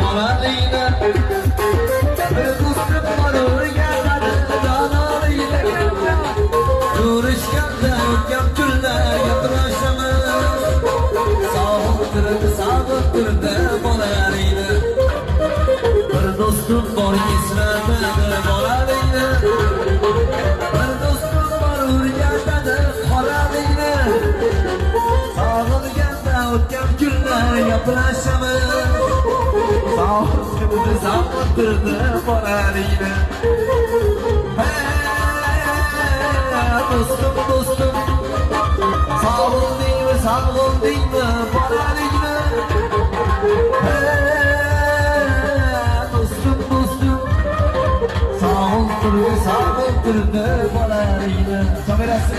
bolalıyla. Bir dostum var o'rgatadi donoliyla. Ko'rishganda o'tgan kunlar gaplashamiz. Sog'ib turdi bolaliyla. Bir dostum bor eslamadi bolaliyla. Bir dostum bor o'rgatadi qolaliyla. Sog'ilganda o'tgan kunlar gaplashamiz. Sog'ib turdi bolaliyla. Dostum sog'ildingmi bolaliyla. Dostum sog'ib turdi bolaliyla. Kamerasi